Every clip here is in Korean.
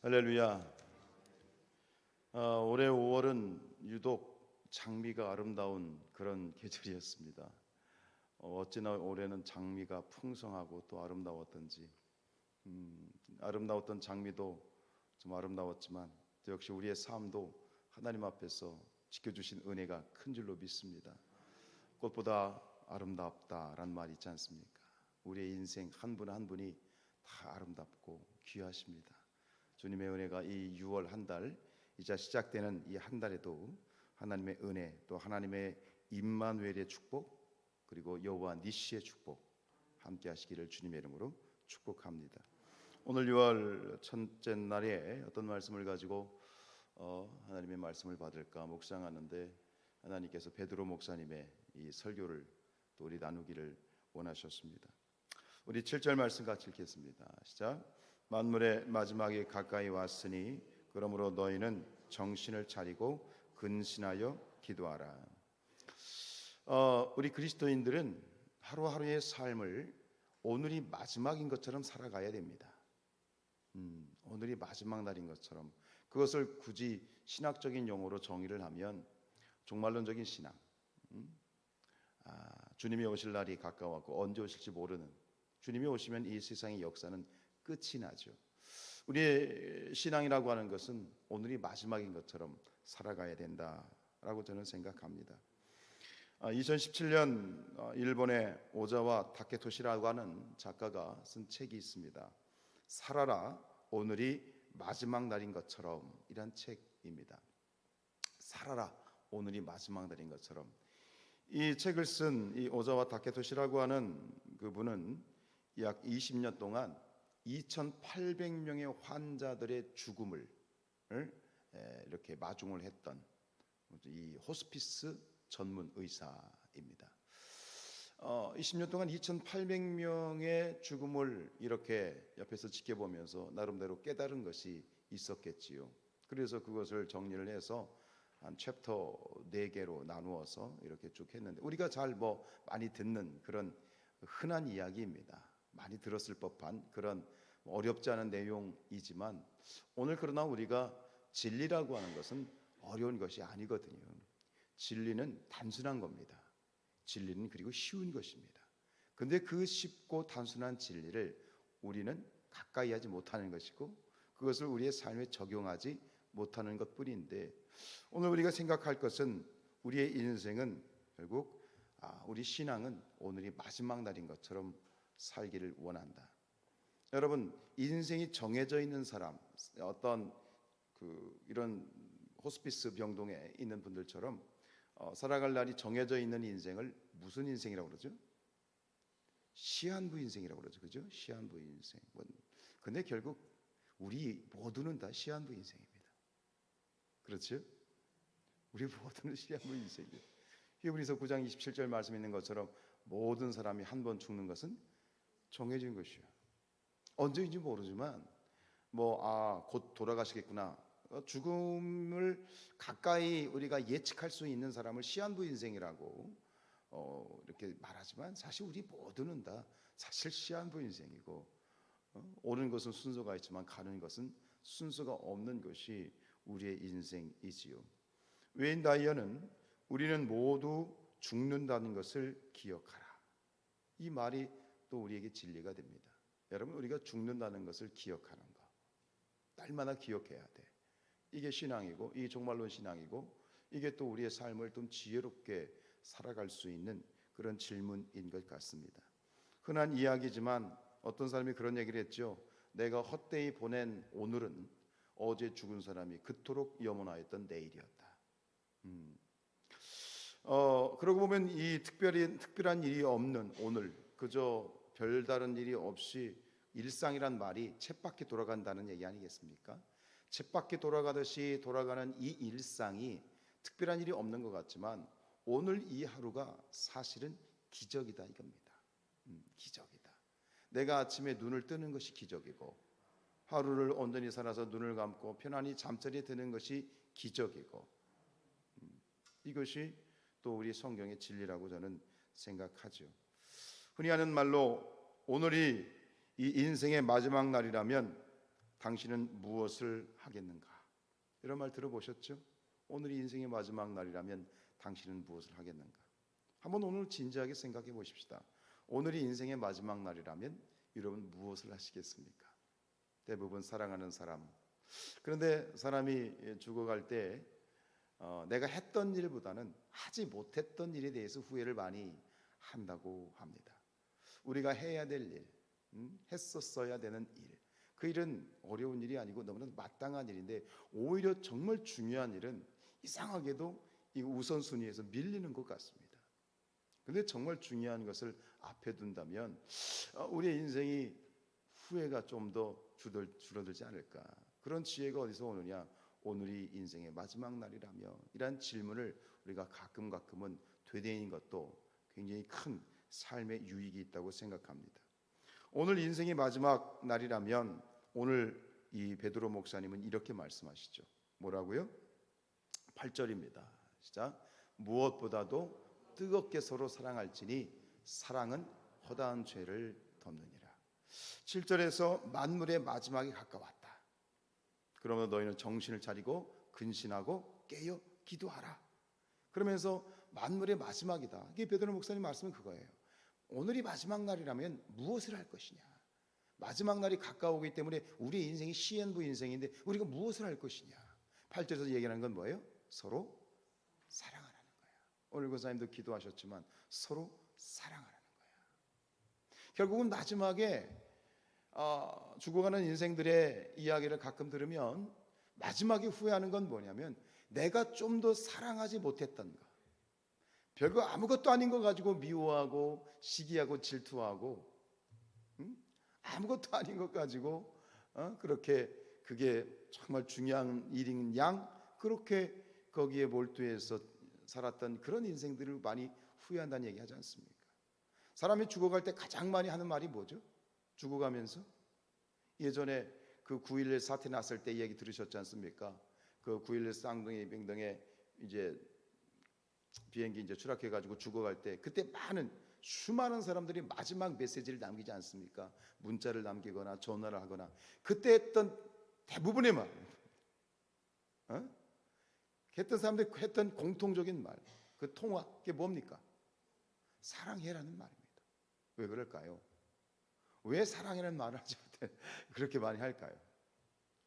할렐루야. 올해 5월은 유독 장미가 아름다운 그런 계절이었습니다. 어찌나 올해는 장미가 풍성하고 또 아름다웠던지, 아름다웠던 장미도 좀 아름다웠지만 또 역시 우리의 삶도 하나님 앞에서 지켜주신 은혜가 큰 줄로 믿습니다. 꽃보다 아름답다라는 말이 있지 않습니까? 우리의 인생 한 분 한 분이 다 아름답고 귀하십니다. 주님의 은혜가 이 6월 한 달, 이제 시작되는 이 한 달에도 하나님의 은혜, 또 하나님의 임마누엘의 축복, 그리고 여호와 니시의 축복 함께 하시기를 주님의 이름으로 축복합니다. 오늘 6월 첫째 날에 어떤 말씀을 가지고 하나님의 말씀을 받을까 묵상하는데, 하나님께서 베드로 목사님의 이 설교를 또 우리 나누기를 원하셨습니다. 우리 7절 말씀 같이 읽겠습니다. 시작. 만물의 마지막이 가까이 왔으니 그러므로 너희는 정신을 차리고 근신하여 기도하라. 우리 그리스도인들은 하루하루의 삶을 오늘이 마지막인 것처럼 살아가야 됩니다. 오늘이 마지막 날인 것처럼, 그것을 굳이 신학적인 용어로 정의를 하면 종말론적인 신앙, 주님이 오실 날이 가까웠고 언제 오실지 모르는, 주님이 오시면 이 세상의 역사는 끝이 나죠. 우리의 신앙이라고 하는 것은 오늘이 마지막인 것처럼 살아가야 된다라고 저는 생각합니다. 2017년 일본의 오자와 타케토시라고 하는 작가가 쓴 책이 있습니다. 살아라, 오늘이 마지막 날인 것처럼, 이란 책입니다. 살아라, 오늘이 마지막 날인 것처럼. 이 책을 쓴 이 오자와 타케토시라고 하는 그분은 약 20년 동안 2,800명의 환자들의 죽음을 이렇게 마중을 했던 이 호스피스 전문 의사입니다. 20년 동안 2,800명의 죽음을 이렇게 옆에서 지켜보면서 나름대로 깨달은 것이 있었겠지요. 그래서 그것을 정리를 해서 한 챕터 4개로 나누어서 이렇게 쭉 했는데, 우리가 잘 많이 듣는 그런 흔한 이야기입니다. 많이 들었을 법한 그런 어렵지 않은 내용이지만, 오늘 그러나 우리가 진리라고 하는 것은 어려운 것이 아니거든요. 진리는 단순한 겁니다. 진리는 그리고 쉬운 것입니다. 근데 그 쉽고 단순한 진리를 우리는 가까이 하지 못하는 것이고, 그것을 우리의 삶에 적용하지 못하는 것뿐인데, 오늘 우리가 생각할 것은 우리의 인생은 결국 우리 신앙은 오늘이 마지막 날인 것처럼 살기를 원한다. 여러분, 인생이 정해져 있는 사람, 어떤 이런 호스피스 병동에 있는 분들처럼 살아갈 날이 정해져 있는 인생을 무슨 인생이라고 그러죠? 시한부 인생이라고 그러죠. 그죠? 시한부 인생. 근데 결국 우리 모두는 다 시한부 인생입니다. 그렇죠? 우리 모두는 시한부 인생이에요. 히브리서 9장 27절 말씀 있는 것처럼 모든 사람이 한 번 죽는 것은 정해진 것이요. 언제인지 모르지만 곧 돌아가시겠구나. 죽음을 가까이 우리가 예측할 수 있는 사람을 시한부 인생이라고 이렇게 말하지만, 사실 우리 모두는 다 사실 시한부 인생이고, 오는 것은 순서가 있지만 가는 것은 순서가 없는 것이 우리의 인생이지요. 웨인 다이어는 우리는 모두 죽는다는 것을 기억하라. 이 말이 또 우리에게 진리가 됩니다. 여러분, 우리가 죽는다는 것을 기억하는 것, 날마다 기억해야 돼. 이게 신앙이고, 이 종말론 신앙이고, 이게 또 우리의 삶을 좀 지혜롭게 살아갈 수 있는 그런 질문인 것 같습니다. 흔한 이야기지만 어떤 사람이 그런 얘기를 했죠. 내가 헛되이 보낸 오늘은 어제 죽은 사람이 그토록 염원하였던 내일이었다. 그러고 보면 이 특별한 일이 없는 오늘, 그저 별다른 일이 없이 일상이란 말이 쳇바퀴 돌아간다는 얘기 아니겠습니까? 쳇바퀴 돌아가듯이 돌아가는 이 일상이 특별한 일이 없는 것 같지만, 오늘 이 하루가 사실은 기적이다 이겁니다. 기적이다. 내가 아침에 눈을 뜨는 것이 기적이고, 하루를 온전히 살아서 눈을 감고 편안히 잠자리에 드는 것이 기적이고, 이것이 또 우리 성경의 진리라고 저는 생각하죠. 흔히 하는 말로 오늘이 이 인생의 마지막 날이라면 당신은 무엇을 하겠는가? 이런 말 들어보셨죠? 오늘이 인생의 마지막 날이라면 당신은 무엇을 하겠는가? 한번 오늘 진지하게 생각해 보십시다. 오늘이 인생의 마지막 날이라면 여러분 무엇을 하시겠습니까? 대부분 사랑하는 사람. 그런데 사람이 죽어갈 때 내가 했던 일보다는 하지 못했던 일에 대해서 후회를 많이 한다고 합니다. 우리가 해야 될 일, 했었어야 되는 일, 그 일은 어려운 일이 아니고 너무나 마땅한 일인데 오히려 정말 중요한 일은 이상하게도 이 우선순위에서 밀리는 것 같습니다. 그런데 정말 중요한 것을 앞에 둔다면 우리의 인생이 후회가 좀 더 줄어들지 않을까. 그런 지혜가 어디서 오느냐? 오늘이 인생의 마지막 날이라며 이런 질문을 우리가 가끔은 되뇌이는 것도 굉장히 큰 삶의 유익이 있다고 생각합니다. 오늘 인생의 마지막 날이라면 오늘 이 베드로 목사님은 이렇게 말씀하시죠. 뭐라고요? 8절입니다. 시작. 무엇보다도 뜨겁게 서로 사랑할지니 사랑은 허다한 죄를 덮느니라. 7절에서 만물의 마지막이 가까웠다. 그러면 너희는 정신을 차리고 근신하고 깨어 기도하라. 그러면서 만물의 마지막이다. 이게 베드로 목사님 말씀은 그거예요. 오늘이 마지막 날이라면 무엇을 할 것이냐. 마지막 날이 가까우기 때문에 우리의 인생이 시한부 인생인데 우리가 무엇을 할 것이냐. 8절에서 얘기하는 건 뭐예요? 서로 사랑하라는 거예요. 오늘 권사님도 기도하셨지만 서로 사랑하라는 거예요. 결국은 마지막에 죽어가는 인생들의 이야기를 가끔 들으면 마지막에 후회하는 건 뭐냐면 내가 좀 더 사랑하지 못했던 것, 별거 아무것도 아닌 거 가지고 미워하고 시기하고 질투하고 아무것도 아닌 것 가지고 그렇게 그게 정말 중요한 일인 양 그렇게 거기에 몰두해서 살았던 그런 인생들을 많이 후회한다는 얘기 하지 않습니까? 사람이 죽어갈 때 가장 많이 하는 말이 뭐죠? 죽어가면서 예전에 그 9.11 사태 났을 때 얘기 들으셨지 않습니까? 그 9.11 쌍둥이 병동에 이제 비행기 이제 추락해가지고 죽어갈 때 그때 수많은 사람들이 마지막 메시지를 남기지 않습니까? 문자를 남기거나 전화를 하거나 그때 했던 대부분의 말, 했던 사람들이 했던 공통적인 말, 그 통화 그게 뭡니까? 사랑해라는 말입니다. 왜 그럴까요? 왜 사랑이라는 말을 하지 못해 그렇게 많이 할까요?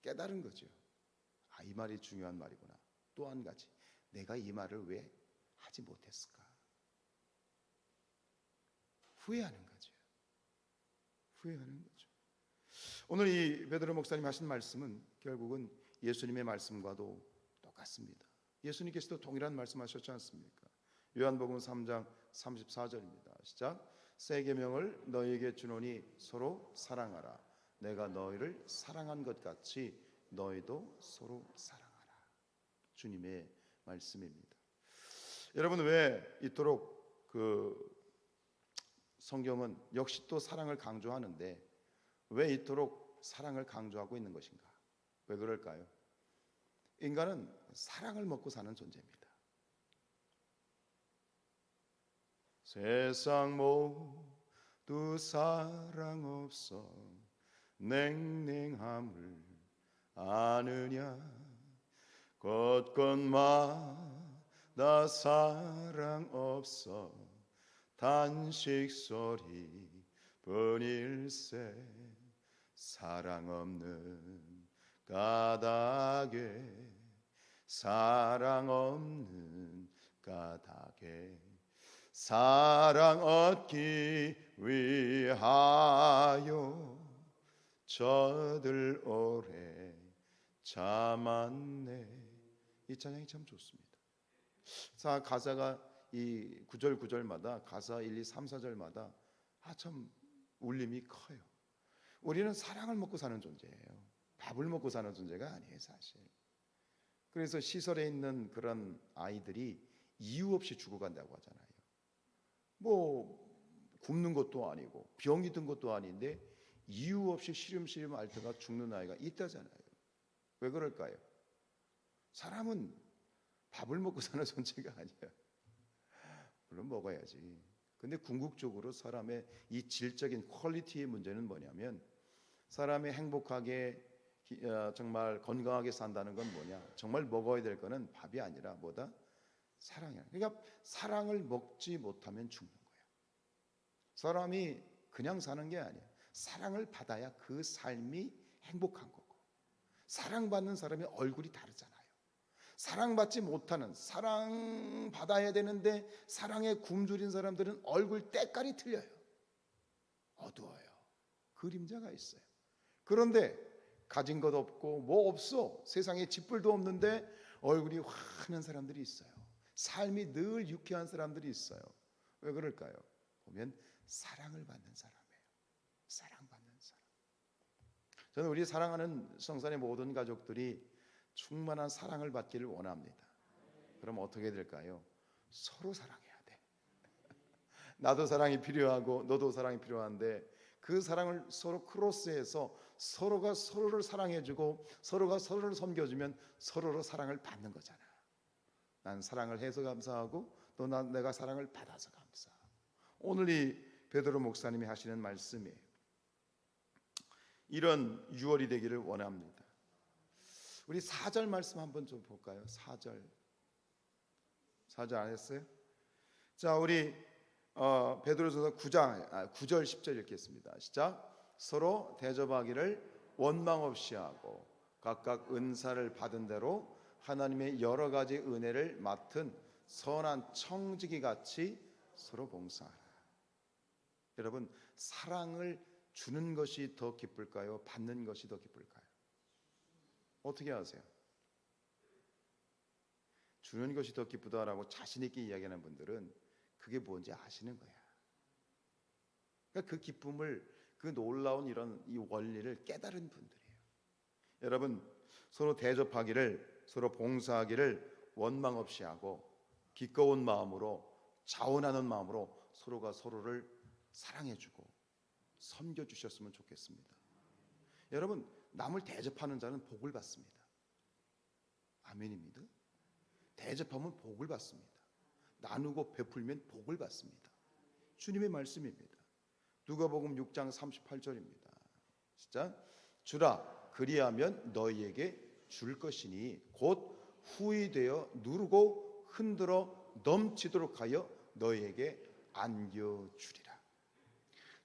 깨달은 거죠. 이 말이 중요한 말이구나. 또 한 가지, 내가 이 말을 왜 하지 못했을까? 후회하는 거죠. 후회하는 거죠. 오늘 이 베드로 목사님 하신 말씀은 결국은 예수님의 말씀과도 똑같습니다. 예수님께서도 동일한 말씀하셨지 않습니까? 요한복음 3장 34절입니다. 시작. 새 계명을 너희에게 주노니 서로 사랑하라. 내가 너희를 사랑한 것 같이 너희도 서로 사랑하라. 주님의 말씀입니다. 여러분 왜 이토록 성경은 역시 또 사랑을 강조하는데 왜 이토록 사랑을 강조하고 있는 것인가? 왜 그럴까요? 인간은 사랑을 먹고 사는 존재입니다. 세상 모두 사랑 없어 냉랭함을 아느냐 곳곳마다 사랑 없어 단식 소리 뿐일세 사랑 없는 까닭에 사랑 없는 까닭에 사랑 얻기 위하여 저들 오래 참았네. 이 찬양이 참 좋습니다. 자, 가사가 이 9절마다 가사 1, 2, 3, 4절마다 참 울림이 커요. 우리는 사랑을 먹고 사는 존재예요. 밥을 먹고 사는 존재가 아니에요, 사실. 그래서 시설에 있는 그런 아이들이 이유 없이 죽어간다고 하잖아요. 굶는 것도 아니고 병이 든 것도 아닌데 이유 없이 시름시름 앓다가 죽는 아이가 있다잖아요. 왜 그럴까요? 사람은 밥을 먹고 사는 존재가 아니야. 물론 먹어야지. 근데 궁극적으로 사람의 이 질적인 퀄리티의 문제는 뭐냐면 사람이 행복하게 정말 건강하게 산다는 건 뭐냐? 정말 먹어야 될 거는 밥이 아니라 뭐다? 사랑이야. 그러니까 사랑을 먹지 못하면 죽는 거야. 사람이 그냥 사는 게 아니야. 사랑을 받아야 그 삶이 행복한 거고, 사랑받는 사람의 얼굴이 다르잖아요. 사랑받지 못하는, 사랑받아야 되는데 사랑에 굶주린 사람들은 얼굴 때깔이 틀려요. 어두워요. 그림자가 있어요. 그런데 가진 것 없고 뭐 없어, 세상에 짓불도 없는데 얼굴이 환한 사람들이 있어요. 삶이 늘 유쾌한 사람들이 있어요. 왜 그럴까요? 보면 사랑을 받는 사람이에요. 사랑받는 사람. 저는 우리 사랑하는 성산의 모든 가족들이 충만한 사랑을 받기를 원합니다. 그럼 어떻게 될까요? 서로 사랑해야 돼. 나도 사랑이 필요하고 너도 사랑이 필요한데 그 사랑을 서로 크로스해서 서로가 서로를 사랑해주고 서로가 서로를 섬겨주면 서로로 사랑을 받는 거잖아. 난 사랑을 해서 감사하고 또 내가 사랑을 받아서 감사하고. 오늘 이 베드로 목사님이 하시는 말씀이에요. 이런 6월이 되기를 원합니다. 우리 4절 말씀 한번 좀 볼까요? 4절 안 했어요? 자, 우리 베드로전서 9절 10절 읽겠습니다. 시작. 서로 대접하기를 원망 없이 하고 각각 은사를 받은 대로 하나님의 여러 가지 은혜를 맡은 선한 청지기 같이 서로 봉사하라. 여러분, 사랑을 주는 것이 더 기쁠까요? 받는 것이 더 기쁠까요? 어떻게 하세요? 주는 것이 더 기쁘다라고 자신 있게 이야기하는 분들은 그게 뭔지 아시는 거야. 그러니까 그 기쁨을, 그 놀라운 이런 이 원리를 깨달은 분들이에요. 여러분, 서로 대접하기를, 서로 봉사하기를 원망 없이 하고 기꺼운 마음으로, 자원하는 마음으로 서로가 서로를 사랑해주고 섬겨주셨으면 좋겠습니다. 여러분, 남을 대접하는 자는 복을 받습니다. 아멘입니다. 대접하면 복을 받습니다. 나누고 베풀면 복을 받습니다. 주님의 말씀입니다. 누가복음 6장 38절입니다. 진짜 주라 그리하면 너희에게 줄 것이니 곧 후히 되어 누르고 흔들어 넘치도록 하여 너희에게 안겨주리라.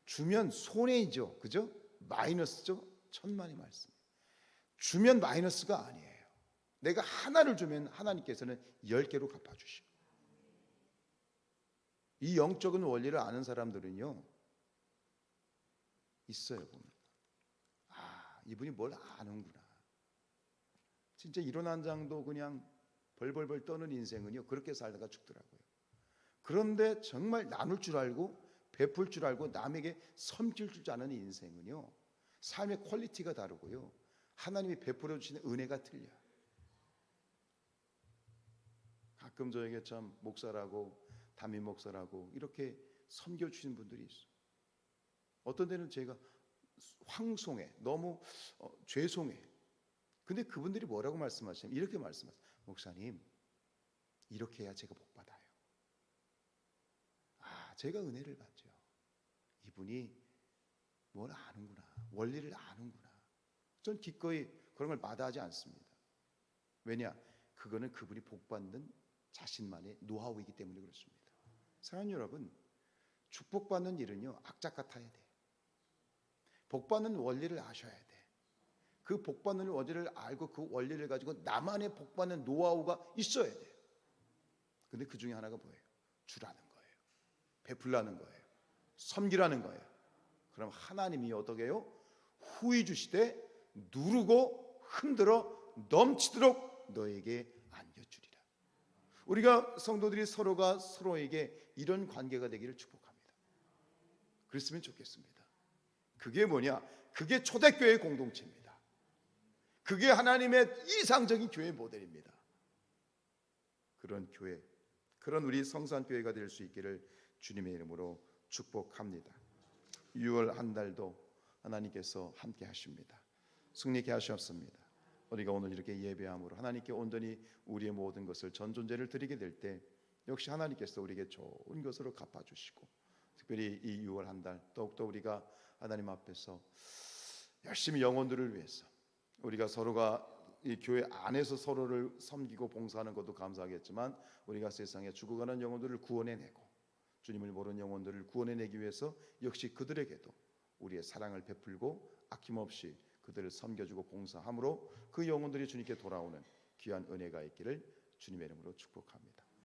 주면 손해이죠, 그죠? 마이너스죠. 천만의 말씀. 주면 마이너스가 아니에요. 내가 하나를 주면 하나님께서는 10개로 갚아주셔. 이 영적인 원리를 아는 사람들은요 있어요. 보면 이분이 뭘 아는구나. 진짜 이론 한 장도 그냥 벌벌벌 떠는 인생은요 그렇게 살다가 죽더라고요. 그런데 정말 나눌 줄 알고 베풀 줄 알고 남에게 섬길 줄 아는 인생은요 삶의 퀄리티가 다르고요 하나님이 베풀어 주시는 은혜가 틀려요. 가끔 저에게 참 목사라고 담임 목사라고 이렇게 섬겨주시는 분들이 있어요. 어떤 데는 제가 황송해, 너무 죄송해. 근데 그분들이 뭐라고 말씀하시냐면 이렇게 말씀하세요. 목사님, 이렇게 해야 제가 복 받아요. 제가 은혜를 받죠. 이분이 뭘 아는구나, 원리를 아는구나. 전 기꺼이 그런 걸 마다하지 않습니다. 왜냐? 그거는 그분이 복 받는 자신만의 노하우이기 때문에 그렇습니다. 사랑하는 여러분, 축복받는 일은요 악착 같아야 돼. 복받는 원리를 아셔야 돼. 그 복받는 원리를 알고 그 원리를 가지고 나만의 복받는 노하우가 있어야 돼. 근데 그 중에 하나가 뭐예요? 주라는 거예요. 베풀라는 거예요. 섬기라는 거예요. 그럼 하나님이 어떻게 해요? 후히 주시되 누르고 흔들어 넘치도록 너에게 안겨주리라. 우리가 성도들이 서로가 서로에게 이런 관계가 되기를 축복합니다. 그랬으면 좋겠습니다. 그게 뭐냐? 그게 초대교회 공동체입니다. 그게 하나님의 이상적인 교회 모델입니다. 그런 교회, 그런 우리 성산교회가 될 수 있기를 주님의 이름으로 축복합니다. 6월 한 달도 하나님께서 함께 하십니다. 승리케 하셨습니다. 우리가 오늘 이렇게 예배함으로 하나님께 온전히 우리의 모든 것을 전존재를 드리게 될 때 역시 하나님께서 우리에게 좋은 것으로 갚아주시고, 특별히 이 6월 한 달 더욱더 우리가 하나님 앞에서 열심히 영혼들을 위해서, 우리가 서로가 이 교회 안에서 서로를 섬기고 봉사하는 것도 감사하겠지만 우리가 세상에 죽어가는 영혼들을 구원해내고 주님을 모르는 영혼들을 구원해내기 위해서 역시 그들에게도 우리의 사랑을 베풀고 아낌없이 그들을 섬겨주고 봉사함으로 그 영혼들이 주님께 돌아오는 귀한 은혜가 있기를 주님의 이름으로 축복합니다.